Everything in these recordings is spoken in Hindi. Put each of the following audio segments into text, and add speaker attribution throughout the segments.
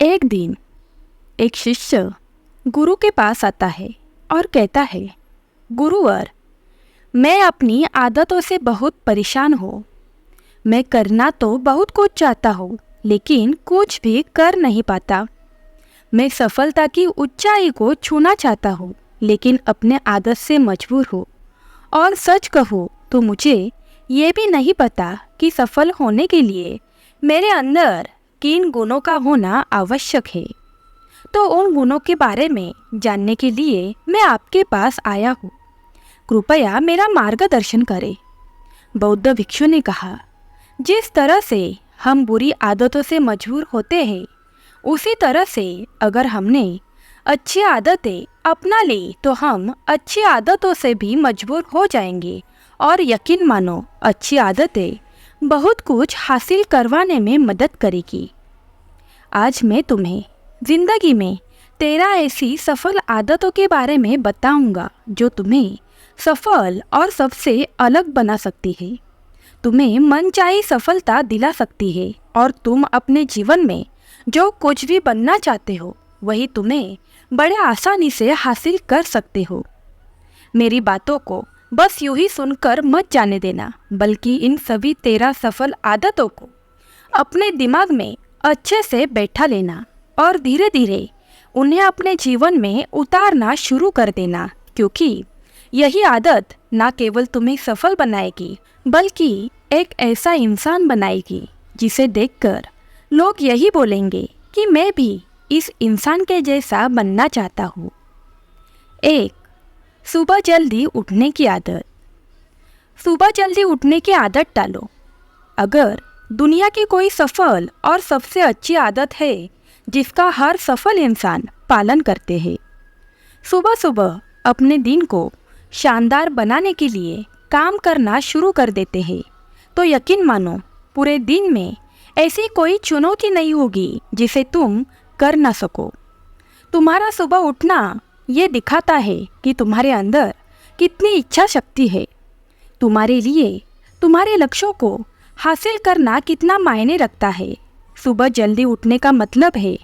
Speaker 1: एक दिन एक शिष्य गुरु के पास आता है और कहता है, गुरुवर, मैं अपनी आदतों से बहुत परेशान हूँ। मैं करना तो बहुत कुछ चाहता हूँ, लेकिन कुछ भी कर नहीं पाता। मैं सफलता की ऊंचाई को छूना चाहता हूँ, लेकिन अपने आदत से मजबूर हूँ। और सच कहूँ तो मुझे ये भी नहीं पता कि सफल होने के लिए मेरे अंदर किन गुणों का होना आवश्यक है। तो उन गुणों के बारे में जानने के लिए मैं आपके पास आया हूँ। कृपया मेरा मार्गदर्शन करें। बौद्ध भिक्षु ने कहा, जिस तरह से हम बुरी आदतों से मजबूर होते हैं, उसी तरह से अगर हमने अच्छी आदतें अपना ली तो हम अच्छी आदतों से भी मजबूर हो जाएंगे। और यकीन मानो, अच्छी आदतें बहुत कुछ हासिल करवाने में मदद करेगी। आज मैं तुम्हें जिंदगी में 13 ऐसी सफल आदतों के बारे में बताऊंगा जो तुम्हें सफल और सबसे अलग बना सकती है, तुम्हें मनचाही सफलता दिला सकती है और तुम अपने जीवन में जो कुछ भी बनना चाहते हो वही तुम्हें बड़े आसानी से हासिल कर सकते हो। मेरी बातों को बस यूं ही सुनकर मत जाने देना, बल्कि इन सभी 13 सफल आदतों को अपने दिमाग में अच्छे से बैठा लेना और धीरे धीरे उन्हें अपने जीवन में उतारना शुरू कर देना, क्योंकि यही आदत ना केवल तुम्हें सफल बनाएगी, बल्कि एक ऐसा इंसान बनाएगी जिसे देखकर लोग यही बोलेंगे कि मैं भी इस इंसान के जैसा बनना चाहता हूँ। 1. सुबह जल्दी उठने की आदत। सुबह जल्दी उठने की आदत डालो। अगर दुनिया की कोई सफल और सबसे अच्छी आदत है जिसका हर सफल इंसान पालन करते हैं, सुबह सुबह अपने दिन को शानदार बनाने के लिए काम करना शुरू कर देते हैं, तो यकीन मानो पूरे दिन में ऐसी कोई चुनौती नहीं होगी जिसे तुम कर ना सको। तुम्हारा सुबह उठना ये दिखाता है कि तुम्हारे अंदर कितनी इच्छा शक्ति है, तुम्हारे लिए तुम्हारे लक्ष्यों को हासिल करना कितना मायने रखता है। सुबह जल्दी उठने का मतलब है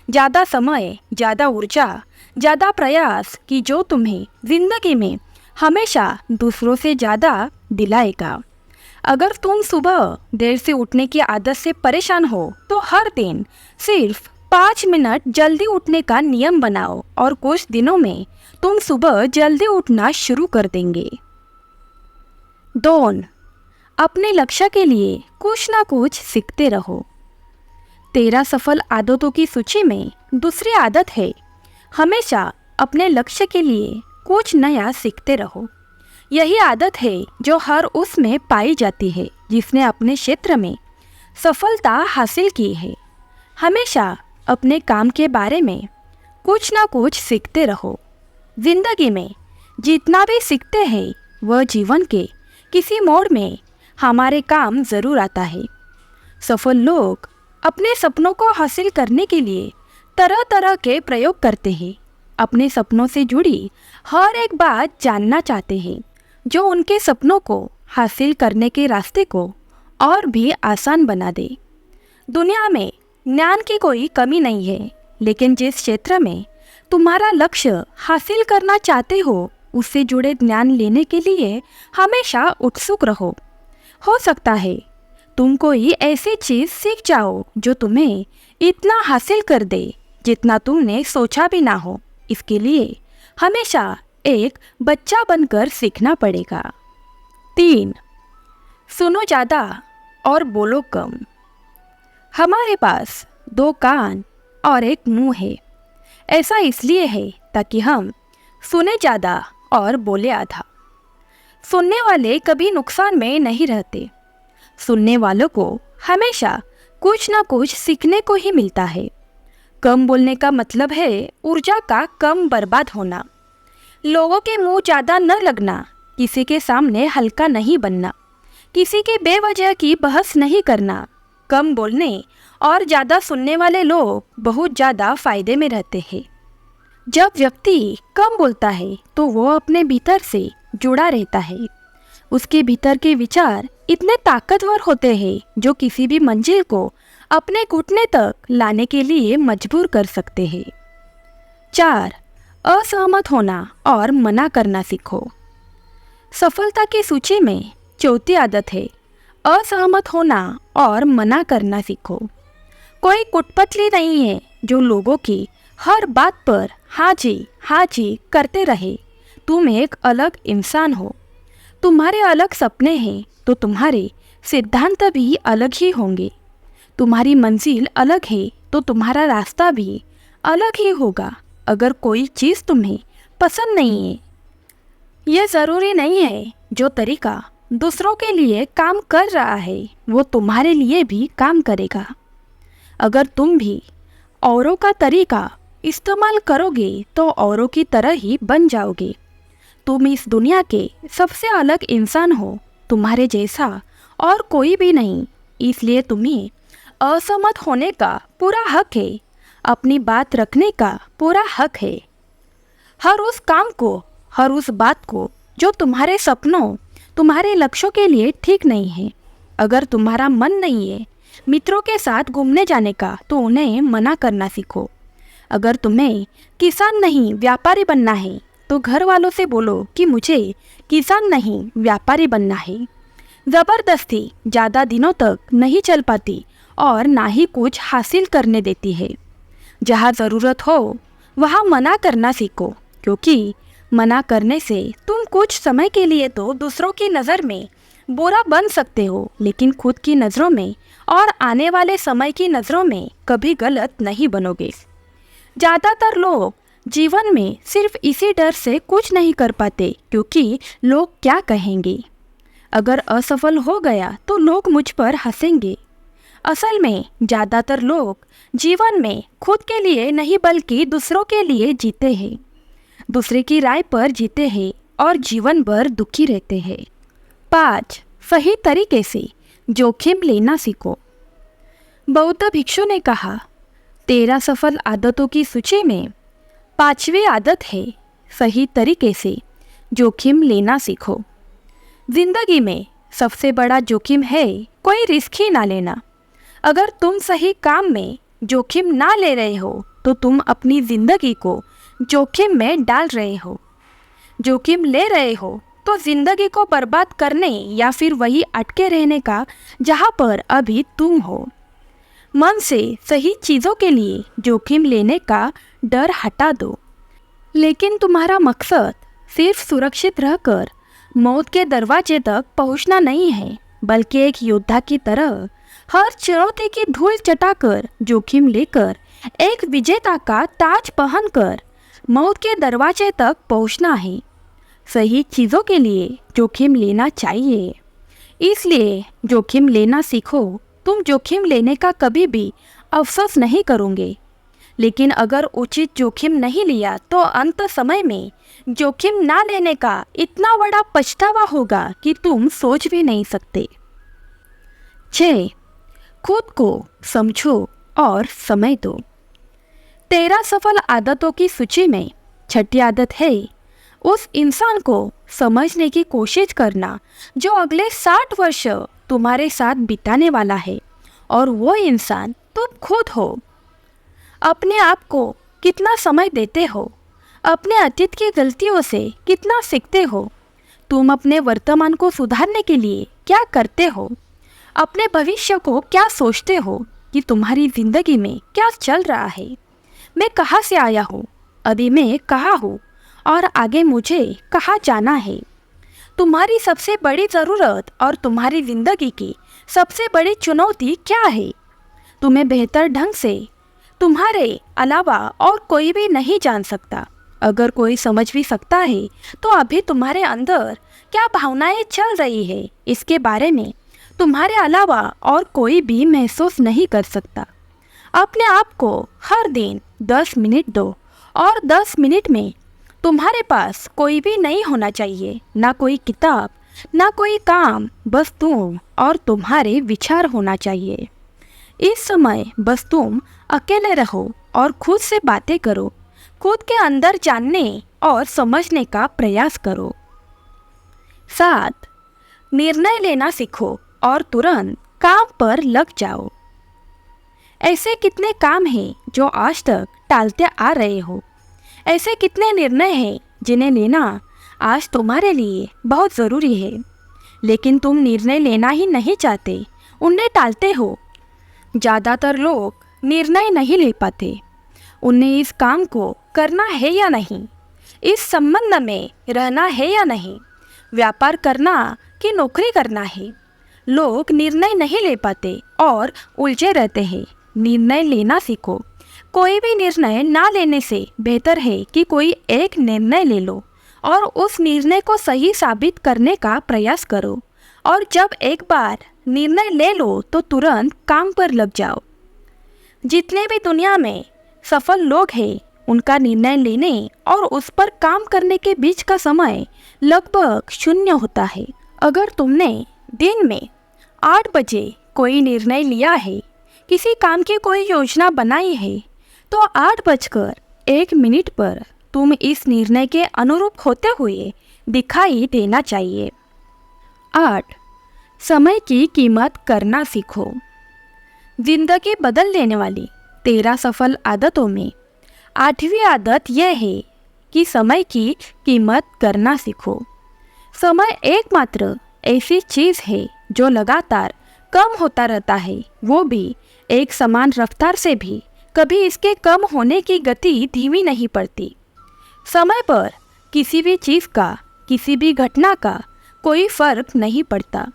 Speaker 1: ज़्यादा समय, ज़्यादा ऊर्जा, ज़्यादा प्रयास कि जो तुम्हें जिंदगी में हमेशा दूसरों से ज़्यादा दिलाएगा। अगर तुम सुबह देर से उठने की आदत से परेशान हो तो हर दिन सिर्फ 5 मिनट जल्दी उठने का नियम बनाओ और कुछ दिनों में तुम सुबह जल्दी उठना शुरू कर देंगे। 2. अपने लक्ष्य के लिए कुछ ना कुछ सीखते रहो। 13 सफल आदतों की सूची में दूसरी आदत है, हमेशा अपने लक्ष्य के लिए कुछ नया सीखते रहो। यही आदत है जो हर उसमें पाई जाती है जिसने अपने क्षेत्र में सफलता हासिल की है। हमेशा अपने काम के बारे में कुछ ना कुछ सीखते रहो। जिंदगी में जितना भी सीखते हैं वह जीवन के किसी मोड़ में हमारे काम ज़रूर आता है। सफल लोग अपने सपनों को हासिल करने के लिए तरह तरह के प्रयोग करते हैं। अपने सपनों से जुड़ी हर एक बात जानना चाहते हैं जो उनके सपनों को हासिल करने के रास्ते को और भी आसान बना दे। दुनिया में ज्ञान की कोई कमी नहीं है, लेकिन जिस क्षेत्र में तुम्हारा लक्ष्य हासिल करना चाहते हो उससे जुड़े ज्ञान लेने के लिए हमेशा उत्सुक रहो। हो सकता है तुम कोई ऐसी चीज़ सीख जाओ जो तुम्हें इतना हासिल कर दे जितना तुमने सोचा भी ना हो। इसके लिए हमेशा एक बच्चा बनकर सीखना पड़ेगा। 3. सुनो ज़्यादा और बोलो कम। हमारे पास 2 कान और एक मुंह है। ऐसा इसलिए है ताकि हम सुने ज़्यादा और बोले आधा। सुनने वाले कभी नुकसान में नहीं रहते। सुनने वालों को हमेशा कुछ ना कुछ सीखने को ही मिलता है। कम बोलने का मतलब है ऊर्जा का कम बर्बाद होना। लोगों के मुंह ज़्यादा न लगना, किसी के सामने हल्का नहीं बनना, किसी के बेवजह की बहस नहीं करना। कम बोलने और ज़्यादा सुनने वाले लोग बहुत ज़्यादा फायदे में रहते हैं। जब व्यक्ति कम बोलता है तो वो अपने भीतर से जुड़ा रहता है। उसके भीतर के विचार इतने ताकतवर होते हैं जो किसी भी मंजिल को अपने घुटने तक लाने के लिए मजबूर कर सकते हैं। 4. असहमत होना और मना करना सीखो। सफलता की सूची में चौथी आदत है असहमत होना और मना करना सीखो। कोई कुटपतली नहीं है जो लोगों की हर बात पर हाँ जी करते रहे। तुम एक अलग इंसान हो। तुम्हारे अलग सपने हैं तो तुम्हारे सिद्धांत भी अलग ही होंगे। तुम्हारी मंजिल अलग है तो तुम्हारा रास्ता भी अलग ही होगा। अगर कोई चीज़ तुम्हें पसंद नहीं है, यह ज़रूरी नहीं है जो तरीका दूसरों के लिए काम कर रहा है वो तुम्हारे लिए भी काम करेगा। अगर तुम भी औरों का तरीका इस्तेमाल करोगे तो औरों की तरह ही बन जाओगे। तुम इस दुनिया के सबसे अलग इंसान हो, तुम्हारे जैसा और कोई भी नहीं। इसलिए तुम्हें असहमत होने का पूरा हक है, अपनी बात रखने का पूरा हक है। हर उस काम को, हर उस बात को जो तुम्हारे सपनों, तुम्हारे लक्ष्यों के लिए ठीक नहीं है। अगर तुम्हारा मन नहीं है मित्रों के साथ घूमने जाने का तो उन्हें मना करना सीखो। अगर तुम्हें किसान नहीं व्यापारी बनना है तो घर वालों से बोलो कि मुझे किसान नहीं व्यापारी बनना है। ज़बरदस्ती ज़्यादा दिनों तक नहीं चल पाती और ना ही कुछ हासिल करने देती है। जहाँ ज़रूरत हो वहाँ मना करना सीखो, क्योंकि मना करने से तुम कुछ समय के लिए तो दूसरों की नज़र में बुरा बन सकते हो, लेकिन खुद की नज़रों में और आने वाले समय की नज़रों में कभी गलत नहीं बनोगे। ज़्यादातर लोग जीवन में सिर्फ इसी डर से कुछ नहीं कर पाते क्योंकि लोग क्या कहेंगे। अगर असफल हो गया तो लोग मुझ पर हंसेंगे। असल में ज़्यादातर लोग जीवन में खुद के लिए नहीं बल्कि दूसरों के लिए जीते हैं, दूसरे की राय पर जीते हैं और जीवन भर दुखी रहते हैं। 5. सही तरीके से जोखिम लेना सीखो। बौद्ध भिक्षु ने कहा, 13 सफल आदतों की सूची में 5वीं आदत है सही तरीके से जोखिम लेना सीखो। जिंदगी में सबसे बड़ा जोखिम है कोई रिस्क ही ना लेना। अगर तुम सही काम में जोखिम ना ले रहे हो तो तुम अपनी ज़िंदगी को जोखिम में डाल रहे हो। जोखिम ले रहे हो तो ज़िंदगी को बर्बाद करने या फिर वही अटके रहने का जहाँ पर अभी तुम हो। मन से सही चीज़ों के लिए जोखिम लेने का डर हटा दो। लेकिन तुम्हारा मकसद सिर्फ सुरक्षित रहकर मौत के दरवाजे तक पहुंचना नहीं है, बल्कि एक योद्धा की तरह हर चुनौती की धूल चटाकर जोखिम लेकर एक विजेता का ताज पहनकर मौत के दरवाजे तक पहुंचना है। सही चीज़ों के लिए जोखिम लेना चाहिए, इसलिए जोखिम लेना सीखो। तुम जोखिम लेने का कभी भी अफसोस नहीं करोगे। लेकिन अगर उचित जोखिम नहीं लिया तो अंत समय में जोखिम ना लेने का इतना बड़ा पछतावा होगा कि तुम सोच भी नहीं सकते। 6. खुद को समझो और समय दो। 13 सफल आदतों की सूची में 6ठी आदत है उस इंसान को समझने की कोशिश करना जो अगले 60 वर्ष तुम्हारे साथ बिताने वाला है, और वो इंसान तुम खुद हो। अपने आप को कितना समय देते हो, अपने अतीत की गलतियों से कितना सीखते हो, तुम अपने वर्तमान को सुधारने के लिए क्या करते हो, अपने भविष्य को क्या सोचते हो कि तुम्हारी ज़िंदगी में क्या चल रहा है। मैं कहाँ से आया हूँ, अभी मैं कहाँ हूँ और आगे मुझे कहाँ जाना है। तुम्हारी सबसे बड़ी ज़रूरत और तुम्हारी ज़िंदगी की सबसे बड़ी चुनौती क्या है, तुम्हें बेहतर ढंग से तुम्हारे अलावा और कोई भी नहीं जान सकता। अगर कोई समझ भी सकता है तो अभी तुम्हारे अंदर क्या भावनाएं चल रही है इसके बारे में तुम्हारे अलावा और कोई भी महसूस नहीं कर सकता। अपने आप को हर दिन 10 मिनट दो, और 10 मिनट में तुम्हारे पास कोई भी नहीं होना चाहिए, ना कोई किताब, ना कोई काम, बस तुम और तुम्हारे विचार होना चाहिए। इस समय बस तुम अकेले रहो और खुद से बातें करो, खुद के अंदर जानने और समझने का प्रयास करो। 7. निर्णय लेना सीखो और तुरंत काम पर लग जाओ। ऐसे कितने काम हैं जो आज तक टालते आ रहे हो। ऐसे कितने निर्णय हैं जिन्हें लेना आज तुम्हारे लिए बहुत ज़रूरी है, लेकिन तुम निर्णय लेना ही नहीं चाहते, उन्हें टालते हो। ज़्यादातर लोग निर्णय नहीं ले पाते। उन्हें इस काम को करना है या नहीं, इस संबंध में रहना है या नहीं, व्यापार करना कि नौकरी करना है। लोग निर्णय नहीं ले पाते और उलझे रहते हैं। निर्णय लेना सीखो। कोई भी निर्णय ना लेने से बेहतर है कि कोई एक निर्णय ले लो और उस निर्णय को सही साबित करने का प्रयास करो। और जब एक बार निर्णय ले लो तो तुरंत काम पर लग जाओ। जितने भी दुनिया में सफल लोग हैं, उनका निर्णय लेने और उस पर काम करने के बीच का समय लगभग 0 होता है। अगर तुमने दिन में 8 बजे कोई निर्णय लिया है, किसी काम की कोई योजना बनाई है, तो 8:01 पर तुम इस निर्णय के अनुरूप होते हुए दिखाई देना चाहिए। 8. समय की कीमत करना सीखो। जिंदगी बदल देने वाली 13 सफल आदतों में 8वीं आदत यह है कि समय की कीमत करना सीखो। समय एकमात्र ऐसी चीज़ है जो लगातार कम होता रहता है, वो भी एक समान रफ्तार से भी। कभी इसके कम होने की गति धीमी नहीं पड़ती। समय पर किसी भी चीज़ का, किसी भी घटना का कोई फर्क नहीं पड़ता।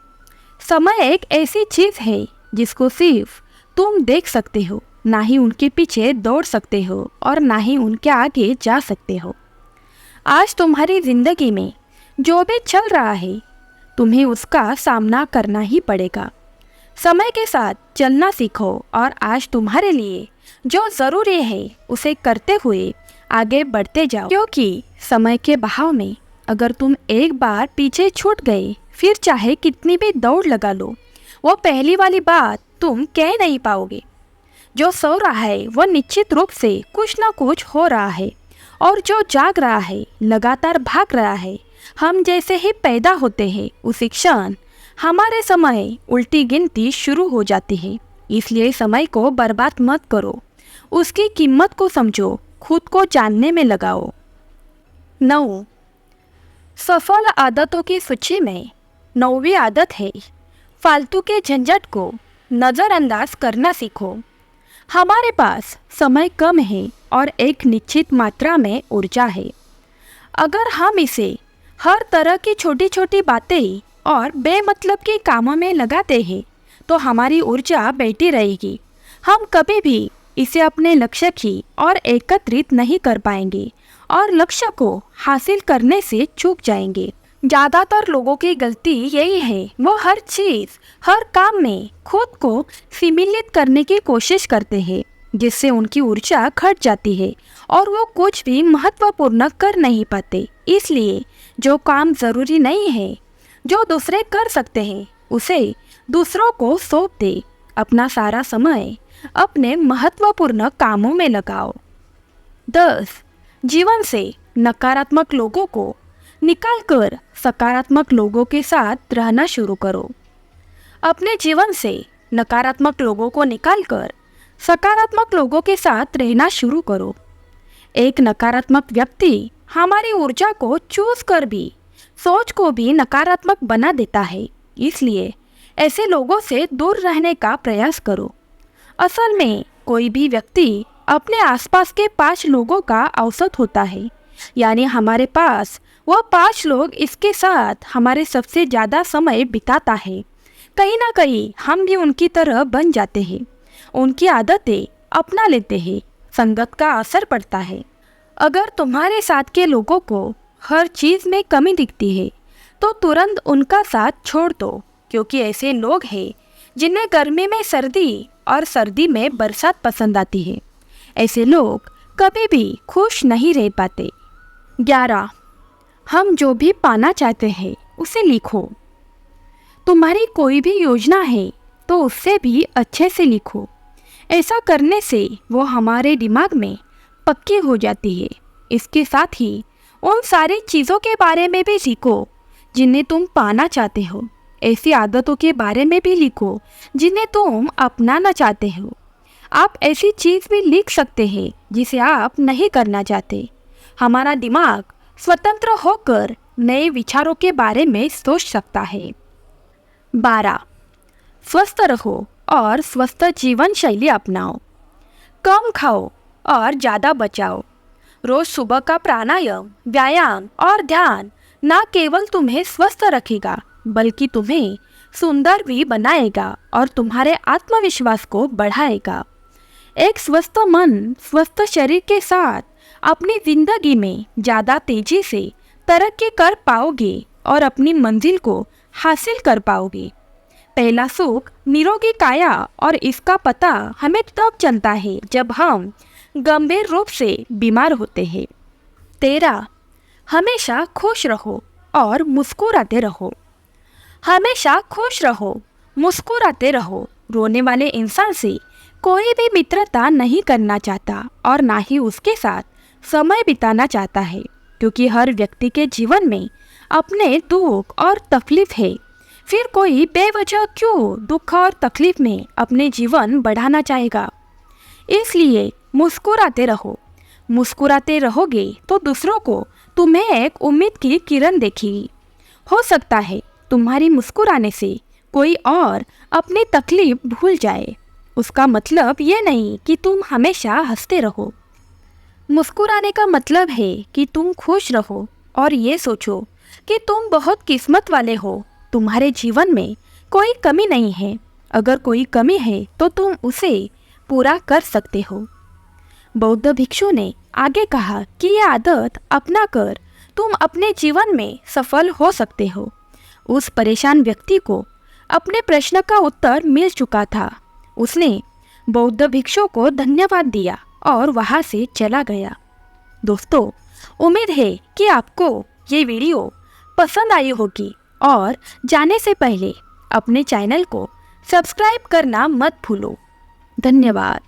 Speaker 1: समय एक ऐसी चीज़ है जिसको सिर्फ तुम देख सकते हो, ना ही उनके पीछे दौड़ सकते हो और ना ही उनके आगे जा सकते हो। आज तुम्हारी ज़िंदगी में जो भी चल रहा है, तुम्हें उसका सामना करना ही पड़ेगा। समय के साथ चलना सीखो और आज तुम्हारे लिए जो ज़रूरी है उसे करते हुए आगे बढ़ते जाओ, क्योंकि समय के बहाव में अगर तुम एक बार पीछे छूट गए, फिर चाहे कितनी भी दौड़ लगा लो, वो पहली वाली बात तुम कह नहीं पाओगे। जो सो रहा है वह निश्चित रूप से कुछ ना कुछ हो रहा है, और जो जाग रहा है लगातार भाग रहा है। हम जैसे ही पैदा होते हैं उसी क्षण हमारे समय उल्टी गिनती शुरू हो जाती है। इसलिए समय को बर्बाद मत करो, उसकी कीमत को समझो, खुद को जानने में लगाओ। 9. सफल आदतों की सूची में 9वीं आदत है फालतू के झंझट को नज़रअंदाज करना सीखो। हमारे पास समय कम है और एक निश्चित मात्रा में ऊर्जा है। अगर हम इसे हर तरह की छोटी छोटी बातें और बेमतलब के कामों में लगाते हैं तो हमारी ऊर्जा बैठी रहेगी। हम कभी भी इसे अपने लक्ष्य की और एकत्रित नहीं कर पाएंगे और लक्ष्य को हासिल करने से चूक जाएंगे। ज़्यादातर लोगों की गलती यही है, वो हर चीज़, हर काम में खुद को सम्मिलित करने की कोशिश करते हैं, जिससे उनकी ऊर्जा घट जाती है और वो कुछ भी महत्वपूर्ण कर नहीं पाते। इसलिए जो काम ज़रूरी नहीं है, जो दूसरे कर सकते हैं, उसे दूसरों को सौंप दे। अपना सारा समय अपने महत्वपूर्ण कामों में लगाओ। 10. जीवन से नकारात्मक लोगों को निकालकर सकारात्मक लोगों के साथ रहना शुरू करो। अपने जीवन से नकारात्मक लोगों को निकालकर सकारात्मक लोगों के साथ रहना शुरू करो। एक नकारात्मक व्यक्ति हमारी ऊर्जा को चूस कर भी सोच को भी नकारात्मक बना देता है। इसलिए ऐसे लोगों से दूर रहने का प्रयास करो। असल में कोई भी व्यक्ति अपने आसपास के 5 लोगों का औसत होता है, यानी हमारे पास वह 5 लोग इसके साथ हमारे सबसे ज़्यादा समय बिताता है। कहीं ना कहीं हम भी उनकी तरह बन जाते हैं, उनकी आदतें अपना लेते हैं, संगत का असर पड़ता है। अगर तुम्हारे साथ के लोगों को हर चीज़ में कमी दिखती है तो तुरंत उनका साथ छोड़ दो, क्योंकि ऐसे लोग हैं जिन्हें गर्मी में सर्दी और सर्दी में बरसात पसंद आती है। ऐसे लोग कभी भी खुश नहीं रह पाते। 11. हम जो भी पाना चाहते हैं उसे लिखो। तुम्हारी कोई भी योजना है तो उससे भी अच्छे से लिखो। ऐसा करने से वो हमारे दिमाग में पक्की हो जाती है। इसके साथ ही उन सारी चीज़ों के बारे में भी सीखो जिन्हें तुम पाना चाहते हो। ऐसी आदतों के बारे में भी लिखो जिन्हें तुम अपनाना चाहते हो। आप ऐसी चीज़ भी लिख सकते हैं जिसे आप नहीं करना चाहते। हमारा दिमाग स्वतंत्र होकर नए विचारों के बारे में सोच सकता है। 12. स्वस्थ रहो और स्वस्थ जीवन शैली अपनाओ। कम खाओ और ज़्यादा बचाओ। रोज सुबह का प्राणायाम, व्यायाम और ध्यान न केवल तुम्हें स्वस्थ रखेगा बल्कि तुम्हें सुंदर भी बनाएगा और तुम्हारे आत्मविश्वास को बढ़ाएगा। एक स्वस्थ मन, स्वस्थ शरीर के साथ अपनी जिंदगी में ज़्यादा तेजी से तरक्की कर पाओगे और अपनी मंजिल को हासिल कर पाओगे। पहला सुख निरोगी काया, और इसका पता हमें तब चलता है जब हम गंभीर रूप से बीमार होते हैं। 13. हमेशा खुश रहो और मुस्कुराते रहो। हमेशा खुश रहो, मुस्कुराते रहो। रोने वाले इंसान से कोई भी मित्रता नहीं करना चाहता और ना ही उसके साथ समय बिताना चाहता है, क्योंकि हर व्यक्ति के जीवन में अपने दुख और तकलीफ है। फिर कोई बेवजह क्यों दुख और तकलीफ में अपने जीवन बढ़ाना चाहेगा। इसलिए मुस्कुराते रहो। मुस्कुराते रहोगे तो दूसरों को तुम्हें एक उम्मीद की किरण दिखेगी। हो सकता है तुम्हारी मुस्कुराने से कोई और अपनी तकलीफ भूल जाए। उसका मतलब ये नहीं कि तुम हमेशा हंसते रहो। मुस्कुराने का मतलब है कि तुम खुश रहो और ये सोचो कि तुम बहुत किस्मत वाले हो। तुम्हारे जीवन में कोई कमी नहीं है। अगर कोई कमी है तो तुम उसे पूरा कर सकते हो। बौद्ध भिक्षु ने आगे कहा कि यह आदत अपना कर तुम अपने जीवन में सफल हो सकते हो। उस परेशान व्यक्ति को अपने प्रश्न का उत्तर मिल चुका था। उसने बौद्ध भिक्षु को धन्यवाद दिया और वहां से चला गया। दोस्तों, उम्मीद है कि आपको ये वीडियो पसंद आई होगी और जाने से पहले अपने चैनल को सब्सक्राइब करना मत भूलो। धन्यवाद।